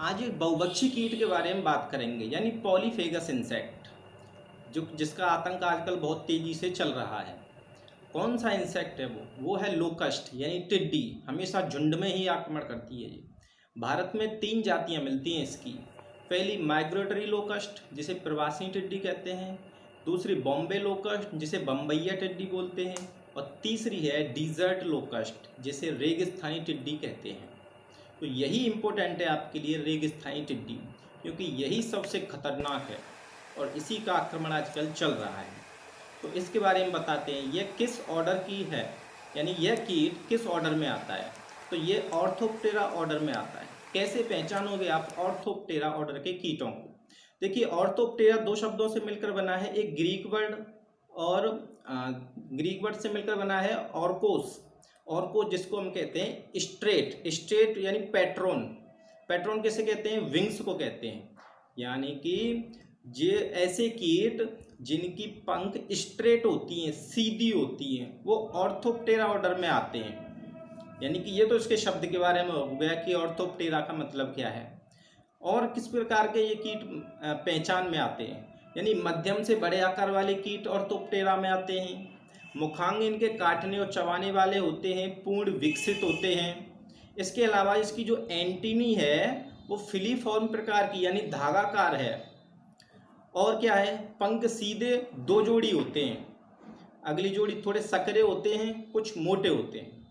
आज एक बहुभक्षी कीट के बारे में बात करेंगे यानी पॉलीफेगस इंसेक्ट जो जिसका आतंक आजकल बहुत तेजी से चल रहा है। कौन सा इंसेक्ट है वो है लोकस्ट यानी टिड्डी। हमेशा झुंड में ही आक्रमण करती है ये। भारत में 3 जातियां मिलती हैं इसकी। पहली माइग्रेटरी लोकस्ट जिसे प्रवासी टिड्डी कहते हैं, दूसरी बॉम्बे लोकस्ट जिसे बम्बैया टिड्डी बोलते हैं, और तीसरी है डिजर्ट लोकस्ट जिसे रेगिस्तानी टिड्डी कहते हैं। तो यही इम्पोर्टेंट है आपके लिए रेगिस्तानी टिड्डी, क्योंकि यही सबसे खतरनाक है और इसी का आक्रमण आजकल चल रहा है। तो इसके बारे में बताते हैं यह किस ऑर्डर की है, यानी यह कीट किस ऑर्डर में आता है। तो ये ऑर्थोप्टेरा ऑर्डर में आता है। कैसे पहचानोगे आप ऑर्थोप्टेरा ऑर्डर के कीटों को? देखिए, ऑर्थोप्टेरा 2 शब्दों से मिलकर बना है। एक ग्रीक वर्ड और ग्रीक वर्ड से मिलकर बना है ऑर्कोस। ऑर्को जिसको हम कहते हैं स्ट्रेट, स्ट्रेट यानी पैट्रोन। पैट्रोन किसे कहते हैं? विंग्स को कहते हैं। यानी कि ये ऐसे कीट जिनकी पंख स्ट्रेट होती हैं, सीधी होती हैं, वो ऑर्थोप्टेरा ऑर्डर में आते हैं। यानी कि ये तो इसके शब्द के बारे में हो गया कि ऑर्थोप्टेरा का मतलब क्या है। और किस प्रकार के ये कीट पहचान में आते हैं, यानी मध्यम से बड़े आकार वाले कीट ऑर्थोप्टेरा में आते हैं। मुखांग इनके काटने और चबाने वाले होते हैं, पूर्ण विकसित होते हैं। इसके अलावा इसकी जो एंटीनी है वो फिलीफॉर्म प्रकार की यानी धागाकार है। और क्या है, पंख सीधे 2 जोड़ी होते हैं, अगली जोड़ी थोड़े सकरे होते हैं, कुछ मोटे होते हैं।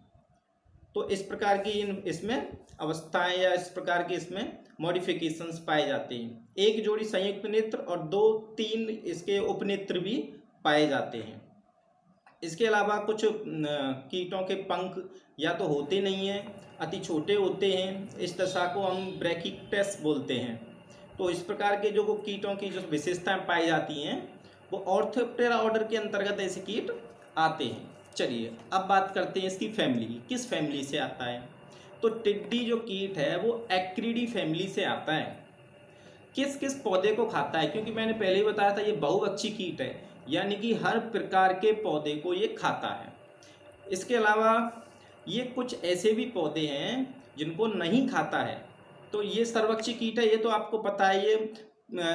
तो इस प्रकार की इसमें अवस्थाएं या इस प्रकार के इसमें मॉडिफिकेशंस पाए जाते हैं। एक जोड़ी संयुक्त नेत्र और 2-3 इसके उपनेत्र भी पाए जाते हैं। इसके अलावा कुछ कीटों के पंख या तो होते नहीं हैं, अति छोटे होते हैं। इस दशा को हम ब्रैकिक्टस बोलते हैं। तो इस प्रकार के जो कीटों की जो विशेषताएं पाई जाती हैं वो ऑर्थोप्टेरा ऑर्डर के अंतर्गत ऐसे कीट आते हैं। चलिए अब बात करते हैं इसकी फैमिली की, किस फैमिली से आता है। तो टिड्डी जो कीट है वो एक्रिडी फैमिली से आता है। किस किस पौधे को खाता है? क्योंकि मैंने पहले ही बताया था ये बहुभक्षी कीट है, यानी कि हर प्रकार के पौधे को ये खाता है। इसके अलावा ये कुछ ऐसे भी पौधे हैं जिनको नहीं खाता है। तो ये सर्वभक्षी कीट है, ये तो आपको पता है। ये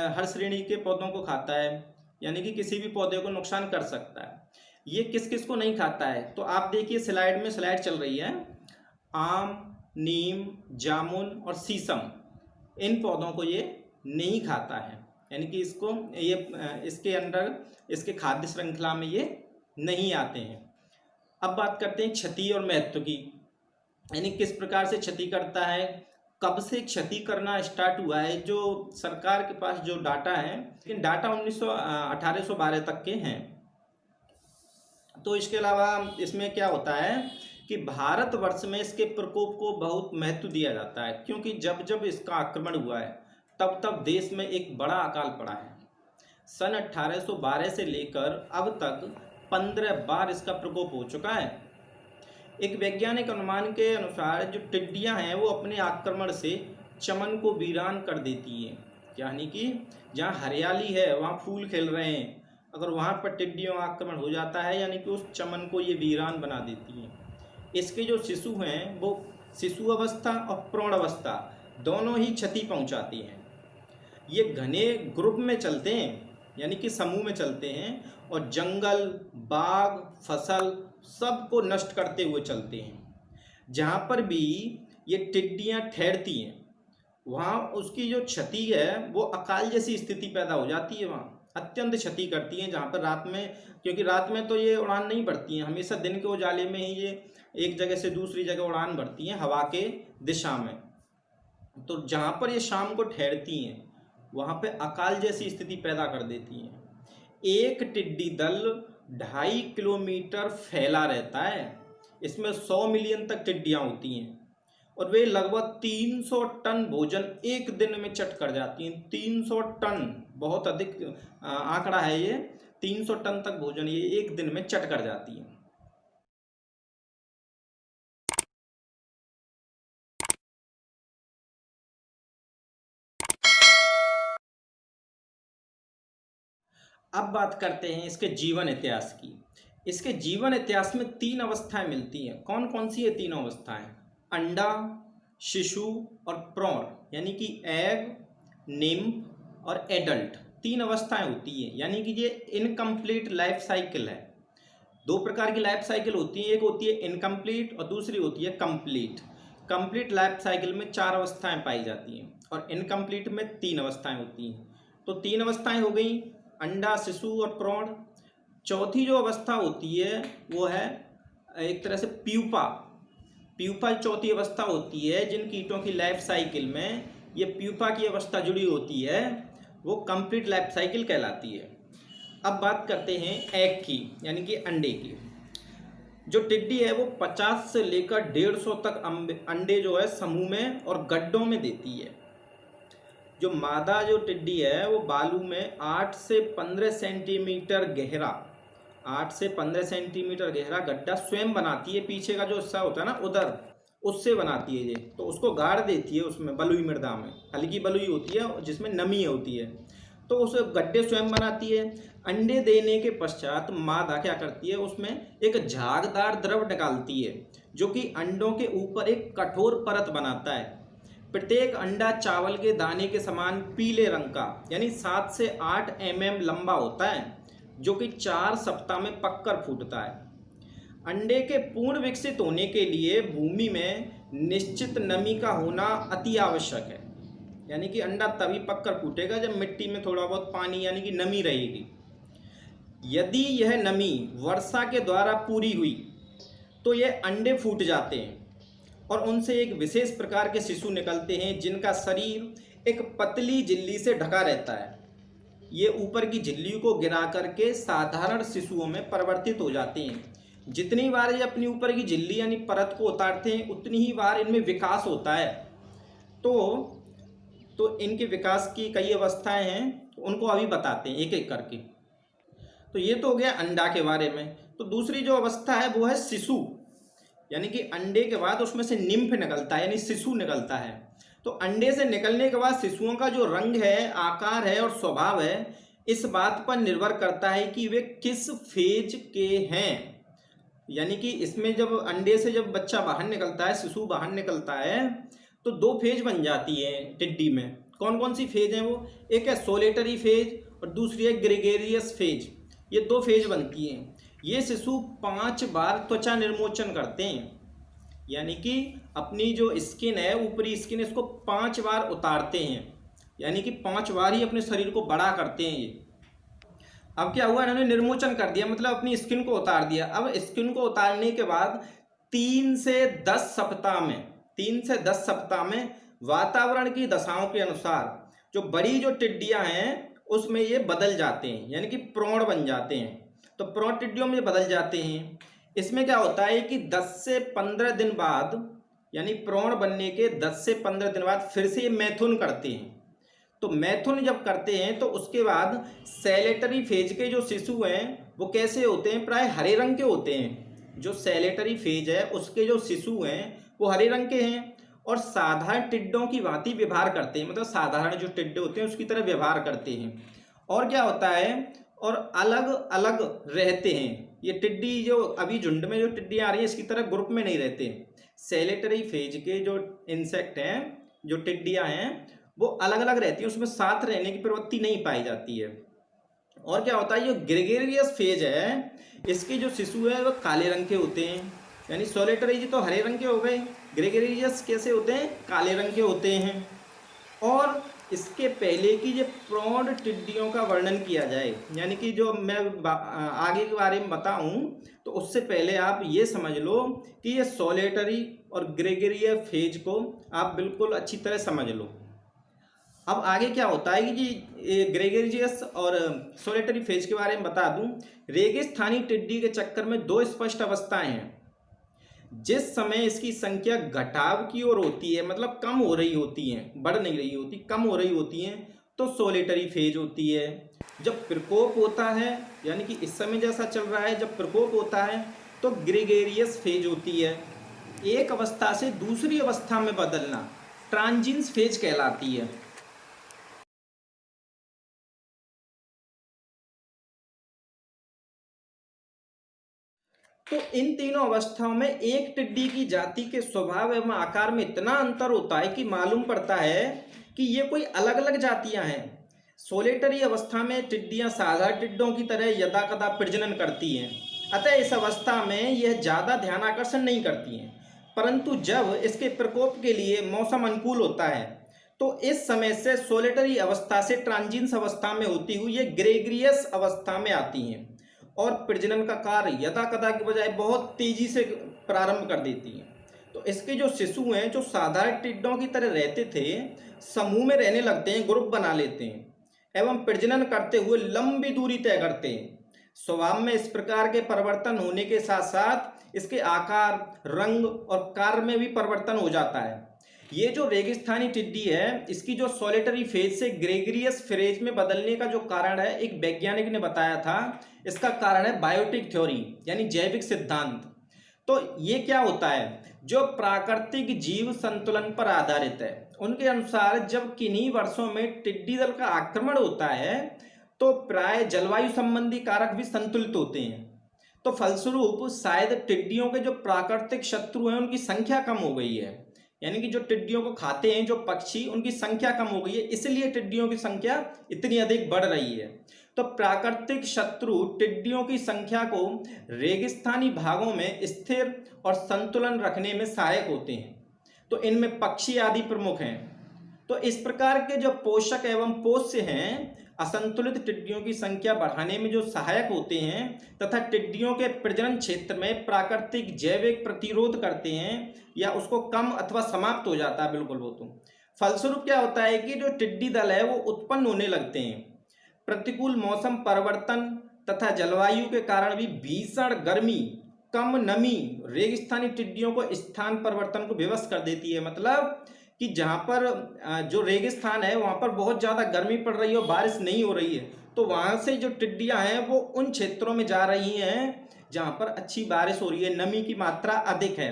हर श्रेणी के पौधों को खाता है, यानी कि किसी भी पौधे को नुकसान कर सकता है। ये किस किस को नहीं खाता है? तो आप देखिए स्लाइड में, स्लाइड चल रही है। आम, नीम, जामुन और शीशम, इन पौधों को ये नहीं खाता है, यानी कि इसको ये इसके अंदर इसके खाद्य श्रृंखला में ये नहीं आते हैं। अब बात करते हैं क्षति और महत्व की, यानी किस प्रकार से क्षति करता है, कब से क्षति करना स्टार्ट हुआ है। जो सरकार के पास जो डाटा है, लेकिन डाटा 1812 तक के हैं। तो इसके अलावा इसमें क्या होता है कि भारतवर्ष में इसके प्रकोप को बहुत महत्व दिया जाता है, क्योंकि जब जब इसका आक्रमण हुआ है तब तब देश में एक बड़ा अकाल पड़ा है। सन 1812 से लेकर अब तक 15 बार इसका प्रकोप हो चुका है। एक वैज्ञानिक अनुमान के अनुसार जो टिड्डियां हैं वो अपने आक्रमण से चमन को वीरान कर देती हैं, यानी कि जहाँ हरियाली है वहाँ फूल खिल रहे हैं, अगर वहाँ पर टिड्डियों का आक्रमण हो जाता है यानी कि उस चमन को ये वीरान बना देती हैं। इसके जो शिशु हैं वो शिशु अवस्था और प्रौढ़ अवस्था दोनों ही क्षति पहुँचाती हैं। ये घने ग्रुप में चलते हैं, यानी कि समूह में चलते हैं, और जंगल, बाग, फसल सबको नष्ट करते हुए चलते हैं। जहाँ पर भी ये टिड्डियाँ ठहरती हैं वहाँ उसकी जो क्षति है वो अकाल जैसी स्थिति पैदा हो जाती है। वहाँ अत्यंत क्षति करती हैं। जहाँ पर रात में, क्योंकि रात में तो ये उड़ान नहीं भरती हैं, हमेशा दिन के उजाले में ही ये एक जगह से दूसरी जगह उड़ान भरती हैं हवा के दिशा में। तो जहाँ पर ये शाम को ठहरती हैं वहाँ पे अकाल जैसी स्थिति पैदा कर देती हैं। एक टिड्डी दल 2.5 किलोमीटर फैला रहता है। इसमें 100 मिलियन तक टिड्डियाँ होती हैं और वे लगभग 300 टन भोजन एक दिन में चट कर जाती हैं। 300 टन बहुत अधिक आंकड़ा है ये। 300 टन तक भोजन ये एक दिन में चट कर जाती हैं। अब बात करते हैं इसके जीवन इतिहास की। इसके जीवन इतिहास में 3 अवस्थाएं मिलती हैं। कौन कौन सी ये तीनों अवस्थाएं? अंडा, शिशु और प्रौढ़, यानी कि एग, निम्फ और एडल्ट, तीन अवस्थाएं होती हैं। यानी कि ये इनकम्प्लीट लाइफ साइकिल है। दो प्रकार की लाइफ साइकिल होती है, एक होती है इनकम्प्लीट और दूसरी होती है कंप्लीट। कंप्लीट लाइफ साइकिल में 4 अवस्थाएं पाई जाती हैं और इनकम्प्लीट में 3 अवस्थाएं होती हैं। तो 3 अवस्थाएं हो गई, अंडा, शिशु और प्रौढ़। चौथी जो अवस्था होती है वो है एक तरह से प्यूपा। प्यूपा चौथी अवस्था होती है। जिन कीटों की लाइफ साइकिल में ये प्यूपा की अवस्था जुड़ी होती है वो कंप्लीट लाइफ साइकिल कहलाती है। अब बात करते हैं एग की, यानी कि अंडे की। जो टिड्डी है वो 50 से लेकर 150 तक अंडे जो है समूह में और गड्ढों में देती है। जो मादा जो टिड्डी है वो बालू में 8 से 15 सेंटीमीटर गहरा 8 से 15 सेंटीमीटर गहरा गड्ढा स्वयं बनाती है। पीछे का जो हिस्सा होता है ना उधर, उससे बनाती है ये। तो उसको गाड़ देती है उसमें बलुई मृदा में, हल्की बलुई होती है जिसमें नमी होती है। तो उस गड्ढे स्वयं बनाती है। अंडे देने के पश्चात मादा क्या करती है, उसमें एक झागदार द्रव निकालती है जो कि अंडों के ऊपर एक कठोर परत बनाता है। प्रत्येक अंडा चावल के दाने के समान पीले रंग का, यानी 7 से 8 mm लंबा होता है, जो कि 4 सप्ताह में पककर फूटता है। अंडे के पूर्ण विकसित होने के लिए भूमि में निश्चित नमी का होना अति आवश्यक है। यानी कि अंडा तभी पककर फूटेगा जब मिट्टी में थोड़ा बहुत पानी यानी कि नमी रहेगी। यदि यह नमी वर्षा के द्वारा पूरी हुई तो यह अंडे फूट जाते हैं और उनसे एक विशेष प्रकार के शिशु निकलते हैं जिनका शरीर एक पतली झिल्ली से ढका रहता है। ये ऊपर की झिल्ली को गिरा करके साधारण शिशुओं में परिवर्तित हो जाते हैं। जितनी बार ये अपनी ऊपर की झिल्ली यानी परत को उतारते हैं उतनी ही बार इनमें विकास होता है। तो इनके विकास की कई अवस्थाएं हैं, उनको अभी बताते हैं एक एक करके। तो ये तो हो गया अंडा के बारे में। तो दूसरी जो अवस्था है वो है शिशु, यानी कि अंडे के बाद उसमें से निम्फ निकलता है यानी शिशु निकलता है। तो अंडे से निकलने के बाद शिशुओं का जो रंग है, आकार है और स्वभाव है, इस बात पर निर्भर करता है कि वे किस फेज के हैं। यानी कि इसमें जब अंडे से जब बच्चा बाहर निकलता है, शिशु बाहर निकलता है, तो 2 फेज बन जाती है टिड्डी में। कौन कौन सी फेज हैं वो? एक है सोलेटरी फेज और दूसरी है ग्रेगेरियस फेज। ये 2 फेज बनती हैं। ये शिशु 5 बार त्वचा निर्मोचन करते हैं, यानी कि अपनी जो स्किन है, ऊपरी स्किन, इसको 5 बार उतारते हैं। यानी कि 5 बार ही अपने शरीर को बड़ा करते हैं ये। अब क्या हुआ, इन्होंने निर्मोचन कर दिया, मतलब अपनी स्किन को उतार दिया। अब स्किन को उतारने के बाद 3 से 10 सप्ताह में वातावरण की दशाओं के अनुसार जो बड़ी जो टिड्डियां हैं उसमें ये बदल जाते हैं, यानी कि प्रौढ़ बन जाते हैं। तो प्रौढ़ टिड्डियों में बदल जाते हैं। इसमें क्या होता है कि 10 से 15 दिन बाद, यानी प्रौढ़ बनने के 10 से 15 दिन बाद फिर से ये मैथुन करते हैं। तो मैथुन जब करते हैं तो उसके बाद सैलेटरी फेज के जो शिशु हैं वो कैसे होते हैं, प्राय हरे रंग के होते हैं। जो सैलेटरी फेज है उसके जो शिशु हैं वो हरे रंग के हैं और साधारण टिड्डों की भांति व्यवहार करते हैं, मतलब साधारण जो टिड्डे होते हैं उसकी तरह व्यवहार करते हैं। और क्या होता है, और अलग अलग रहते हैं। ये टिड्डी जो अभी झुंड में जो टिड्डियाँ आ रही है इसकी तरह ग्रुप में नहीं रहते। सैलेटरी फेज के जो इंसेक्ट हैं, जो टिड्डियाँ हैं, वो अलग अलग रहती हैं, उसमें साथ रहने की प्रवृत्ति नहीं पाई जाती है। और क्या होता है, जो ग्रेगेरियस फेज है इसके जो शिशु है वो काले रंग के होते हैं। यानी सोलेटरी तो हरे रंग के हो गए, ग्रेगेरियस कैसे होते हैं, काले रंग के होते हैं। और इसके पहले कि ये प्रौढ़ टिड्डियों का वर्णन किया जाए, यानी कि जो मैं आगे के बारे में बताऊं, तो उससे पहले आप ये समझ लो कि ये सोलेटरी और ग्रेगेरियस फेज को आप बिल्कुल अच्छी तरह समझ लो। अब आगे क्या होता है कि जी ग्रेगेरियस और सोलेटरी फेज के बारे में बता दूं। रेगिस्तानी टिड्डी के चक्कर में 2 स्पष्ट अवस्थाएं हैं। जिस समय इसकी संख्या घटाव की ओर होती है, मतलब कम हो रही होती है, बढ़ नहीं रही होती, कम हो रही होती है, तो सोलेटरी फेज होती है। जब प्रकोप होता है, यानी कि इस समय जैसा चल रहा है, जब प्रकोप होता है तो ग्रेगेरियस फेज होती है। एक अवस्था से दूसरी अवस्था में बदलना ट्रांजिन्स फेज कहलाती है। तो इन तीनों अवस्थाओं में एक टिड्डी की जाति के स्वभाव एवं आकार में इतना अंतर होता है कि मालूम पड़ता है कि ये कोई अलग अलग जातियां हैं। सोलेटरी अवस्था में टिड्डियां साधारण टिड्डों की तरह यदा कदा प्रजनन करती हैं, अतः इस अवस्था में यह ज़्यादा ध्यान आकर्षण नहीं करती हैं। परंतु जब इसके प्रकोप के लिए मौसम अनुकूल होता है तो इस समय से सोलेटरी अवस्था से ट्रांजिन्स अवस्था में होती हुई ये ग्रेगरियस अवस्था में आती हैं और प्रजनन का कार्य यदा कदा के बजाय बहुत तेजी से प्रारंभ कर देती हैं। तो इसके जो शिशु हैं, जो साधारण टिड्डों की तरह रहते थे, समूह में रहने लगते हैं, ग्रुप बना लेते हैं एवं प्रजनन करते हुए लंबी दूरी तय करते हैं। स्वभाव में इस प्रकार के परिवर्तन होने के साथ साथ इसके आकार, रंग और कार्य में भी परिवर्तन हो जाता है। ये जो रेगिस्तानी टिड्डी है, इसकी जो सॉलिटरी फेज से ग्रेगरियस फेज में बदलने का जो कारण है, एक वैज्ञानिक ने बताया था, इसका कारण है बायोटिक थ्योरी यानी जैविक सिद्धांत। तो ये क्या होता है, जो प्राकृतिक जीव संतुलन पर आधारित है, उनके अनुसार जब किन्हीं वर्षों में टिड्डी दल का आक्रमण होता है तो प्राय जलवायु संबंधी कारक भी संतुलित होते हैं। तो फलस्वरूप शायद टिड्डियों के जो प्राकृतिक शत्रु हैं उनकी संख्या कम हो गई है, यानी कि जो टिड्डियों को खाते हैं जो पक्षी, उनकी संख्या कम हो गई है, इसलिए टिड्डियों की संख्या इतनी अधिक बढ़ रही है। तो प्राकृतिक शत्रु टिड्डियों की संख्या को रेगिस्तानी भागों में स्थिर और संतुलन रखने में सहायक होते हैं। तो इनमें पक्षी आदि प्रमुख हैं। तो इस प्रकार के जो पोषक एवं पोष्य हैं, असंतुलित टिड्डियों की संख्या बढ़ाने में जो सहायक होते हैं तथा टिड्डियों के प्रजनन क्षेत्र में प्राकृतिक जैविक प्रतिरोध करते हैं या उसको कम अथवा समाप्त हो जाता है बिल्कुल वो। तो फलस्वरूप क्या होता है कि जो टिड्डी दल है वो उत्पन्न होने लगते हैं। प्रतिकूल मौसम परिवर्तन तथा जलवायु के कारण भी भीषण गर्मी, कम नमी रेगिस्तानी टिड्डियों को स्थान परिवर्तन को विवश कर देती है। मतलब कि जहाँ पर जो रेगिस्तान है वहाँ पर बहुत ज़्यादा गर्मी पड़ रही है और बारिश नहीं हो रही है, तो वहाँ से जो टिड्डियाँ हैं वो उन क्षेत्रों में जा रही हैं जहाँ पर अच्छी बारिश हो रही है, नमी की मात्रा अधिक है।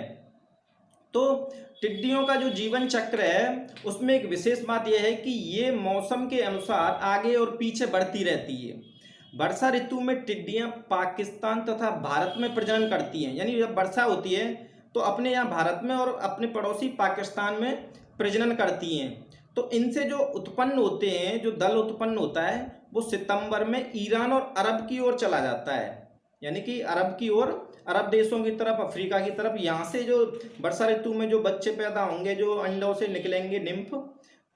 तो टिड्डियों का जो जीवन चक्र है उसमें एक विशेष बात यह है कि ये मौसम के अनुसार आगे और पीछे बढ़ती रहती है। वर्षा ऋतु में टिड्डियाँ पाकिस्तान तथा भारत में प्रजनन करती हैं, यानी जब वर्षा होती है तो अपने यहाँ भारत में और अपने पड़ोसी पाकिस्तान में प्रजनन करती हैं। तो इनसे जो उत्पन्न होते हैं, जो दल उत्पन्न होता है वो सितंबर में ईरान और अरब की ओर चला जाता है, यानी कि अरब की ओर, अरब देशों की तरफ, अफ्रीका की तरफ। यहाँ से जो वर्षा ऋतु में जो बच्चे पैदा होंगे, जो अंडों से निकलेंगे निम्फ,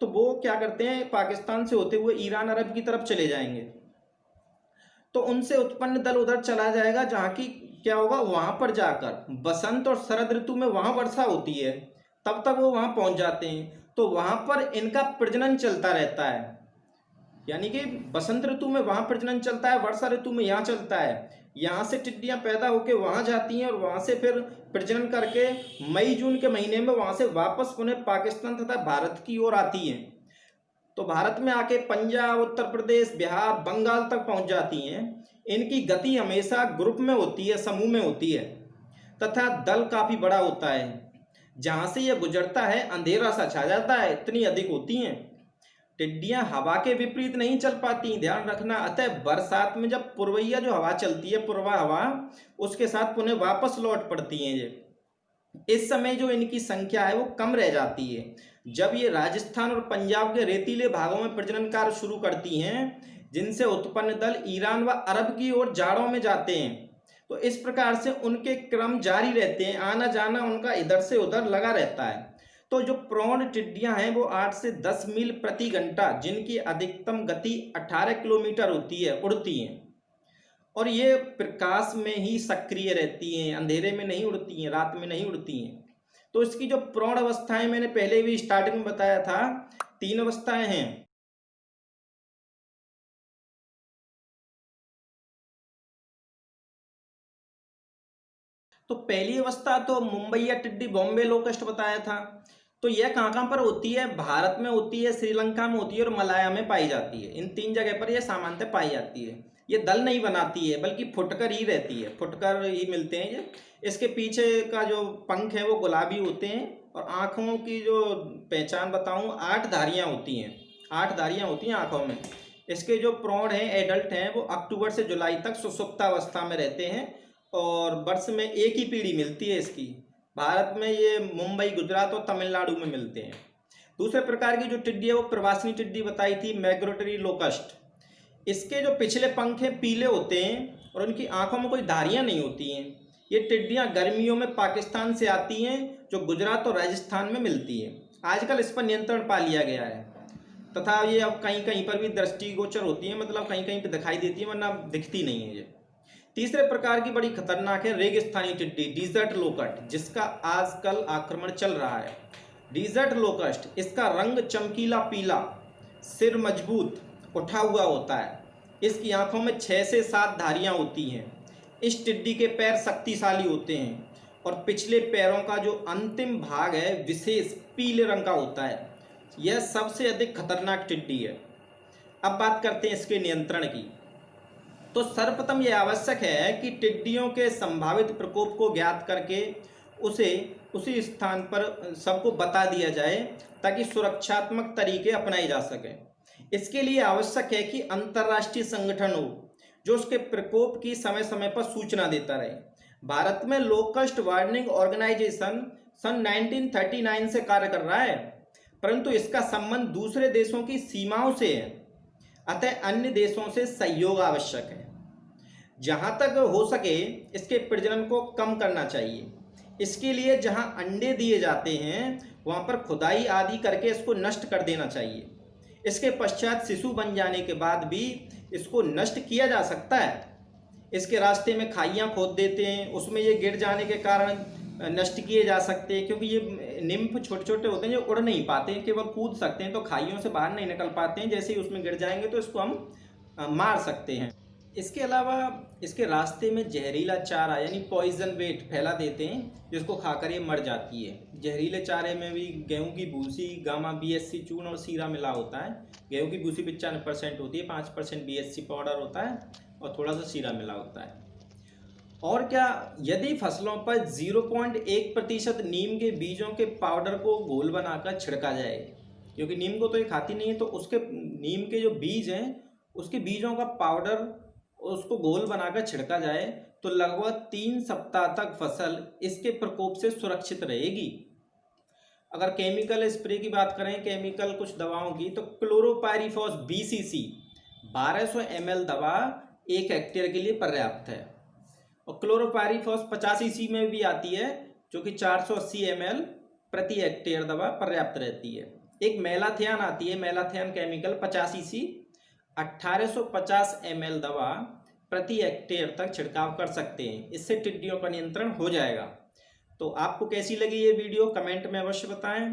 तो वो क्या करते हैं, पाकिस्तान से होते हुए ईरान अरब की तरफ चले जाएंगे। तो उनसे उत्पन्न दल उधर चला जाएगा, जहाँ की क्या होगा, वहाँ पर जाकर बसंत और शरद ऋतु में वहाँ वर्षा होती है, तब तक वो वहाँ पहुँच जाते हैं। तो वहाँ पर इनका प्रजनन चलता रहता है, यानी कि बसंत ऋतु में वहाँ प्रजनन चलता है, वर्षा ऋतु में यहाँ चलता है। यहाँ से टिड्डियाँ पैदा होकर वहाँ जाती हैं और वहाँ से फिर प्रजनन करके मई जून के महीने में वहाँ से वापस पुनः पाकिस्तान तथा भारत की ओर आती हैं। तो भारत में आके पंजाब, उत्तर प्रदेश, बिहार, बंगाल तक पहुँच जाती हैं। इनकी गति हमेशा ग्रुप में होती है, समूह में होती है तथा दल काफ़ी बड़ा होता है। जहाँ से यह गुजरता है अंधेरा सा छा जाता है, इतनी अधिक होती हैं। टिड्डियाँ हवा के विपरीत नहीं चल पाती, ध्यान रखना। अतः बरसात में जब पुरवैया जो हवा चलती है, पूर्वा हवा, उसके साथ पुनः वापस लौट पड़ती हैं ये। इस समय जो इनकी संख्या है वो कम रह जाती है। जब ये राजस्थान और पंजाब के रेतीले भागों में प्रजनन कार्य शुरू करती हैं, जिनसे उत्पन्न दल ईरान व अरब की ओर जाड़ों में जाते हैं। तो इस प्रकार से उनके क्रम जारी रहते हैं, आना जाना उनका इधर से उधर लगा रहता है। तो जो प्रौढ़ टिड्डियां हैं वो 8 से 10 मील प्रति घंटा, जिनकी अधिकतम गति 18 किलोमीटर होती है, उड़ती हैं। और ये प्रकाश में ही सक्रिय रहती हैं, अंधेरे में नहीं उड़ती हैं, रात में नहीं उड़ती हैं। तो इसकी जो प्रौढ़ अवस्थाएं मैंने पहले भी स्टार्टिंग में बताया था, 3 अवस्थाएं हैं। तो पहली अवस्था तो मुंबई या टिड्डी, बॉम्बे लोकस्ट बताया था। तो यह कहाँ पर होती है, भारत में होती है, श्रीलंका में होती है और मलाया में पाई जाती है। इन 3 जगह पर यह सामान्यतः पाई जाती है। ये दल नहीं बनाती है बल्कि फुटकर ही रहती है, फुटकर ही मिलते हैं ये। इसके पीछे का जो पंख है वो गुलाबी होते हैं और आँखों की जो पहचान बताऊँ, 8 धारियाँ होती हैं, 8 धारियाँ होती हैं आँखों में। इसके जो प्रौढ़ हैं, एडल्ट हैं, वो अक्टूबर से जुलाई तक सुषुप्तावस्था में रहते हैं और वर्ष में एक ही पीढ़ी मिलती है इसकी। भारत में ये मुंबई, गुजरात और तमिलनाडु में मिलते हैं। दूसरे प्रकार की जो टिड्डी है वो प्रवासी टिड्डी बताई थी, माइग्रेटरी लोकस्ट। इसके जो पिछले पंख हैं पीले होते हैं और उनकी आंखों में कोई धारियां नहीं होती हैं। ये टिड्डियां गर्मियों में पाकिस्तान से आती हैं, जो गुजरात और राजस्थान में मिलती हैं। आजकल इस पर नियंत्रण पा लिया गया है तथा ये अब कहीं कहीं पर भी दृष्टिगोचर होती है, मतलब कहीं कहीं पर दिखाई देती है, वरना दिखती नहीं है ये। तीसरे प्रकार की बड़ी खतरनाक है रेगिस्तानी टिड्डी, डिजर्ट लोकस्ट, जिसका आजकल आक्रमण चल रहा है। डिजर्ट लोकस्ट, इसका रंग चमकीला पीला, सिर मजबूत उठा हुआ होता है। इसकी आंखों में 6 से 7 धारियां होती हैं। इस टिड्डी के पैर शक्तिशाली होते हैं और पिछले पैरों का जो अंतिम भाग है विशेष पीले रंग का होता है। यह सबसे अधिक खतरनाक टिड्डी है। अब बात करते हैं इसके नियंत्रण की। तो सर्वप्रथम यह आवश्यक है कि टिड्डियों के संभावित प्रकोप को ज्ञात करके उसे उसी स्थान पर सबको बता दिया जाए ताकि सुरक्षात्मक तरीके अपनाए जा सकें। इसके लिए आवश्यक है कि अंतर्राष्ट्रीय संगठन हो जो उसके प्रकोप की समय समय पर सूचना देता रहे। भारत में लोकस्ट वार्निंग ऑर्गेनाइजेशन सन 1939 से कार्य कर रहा है, परंतु इसका संबंध दूसरे देशों की सीमाओं से है, अतः अन्य देशों से सहयोग आवश्यक है। जहां तक हो सके इसके प्रजनन को कम करना चाहिए। इसके लिए जहां अंडे दिए जाते हैं वहां पर खुदाई आदि करके इसको नष्ट कर देना चाहिए। इसके पश्चात शिशु बन जाने के बाद भी इसको नष्ट किया जा सकता है। इसके रास्ते में खाइयाँ खोद देते हैं, उसमें ये गिर जाने के कारण नष्ट किए जा सकते हैं, क्योंकि ये निम्फ छोटे छोटे होते हैं जो उड़ नहीं पाते हैं, केवल कूद सकते हैं, तो खाइयों से बाहर नहीं निकल पाते हैं। जैसे ही उसमें गिर जाएंगे तो इसको हम मार सकते हैं। इसके अलावा इसके रास्ते में जहरीला चारा यानी पॉइजन वेट फैला देते हैं, जिसको खाकर ये मर जाती है। जहरीले चारे में भी गेहूं की भूसी, गामा BSC चूर्ण और सीरा मिला होता है। गेहूं की भूसी 95% होती है, 5% BSC पाउडर होता है और थोड़ा सा सीरा मिला होता है। और क्या, यदि फसलों पर 0.1% नीम के बीजों के पाउडर को घोल बनाकर छिड़का जाए, क्योंकि नीम को तो ये खाती नहीं है, तो उसके नीम के जो बीज हैं उसके बीजों का पाउडर उसको घोल बनाकर छिड़का जाए तो लगभग 3 सप्ताह तक फसल इसके प्रकोप से सुरक्षित रहेगी। अगर केमिकल स्प्रे की बात करें, केमिकल कुछ दवाओं की, तो क्लोरोपाइरीफॉस BCC 1200 ml दवा 1 हेक्टेयर के लिए पर्याप्त है। और क्लोरोपाइरीफॉस 50 cc में भी आती है, जो कि 480 ml प्रति हेक्टेयर दवा पर्याप्त रहती है। एक मेलाथियान आती है, मेलाथियान केमिकल 50 cc 1850 ml दवा प्रति हेक्टेयर तक छिड़काव कर सकते हैं। इससे टिड्डियों का नियंत्रण हो जाएगा। तो आपको कैसी लगी ये वीडियो कमेंट में अवश्य बताएं।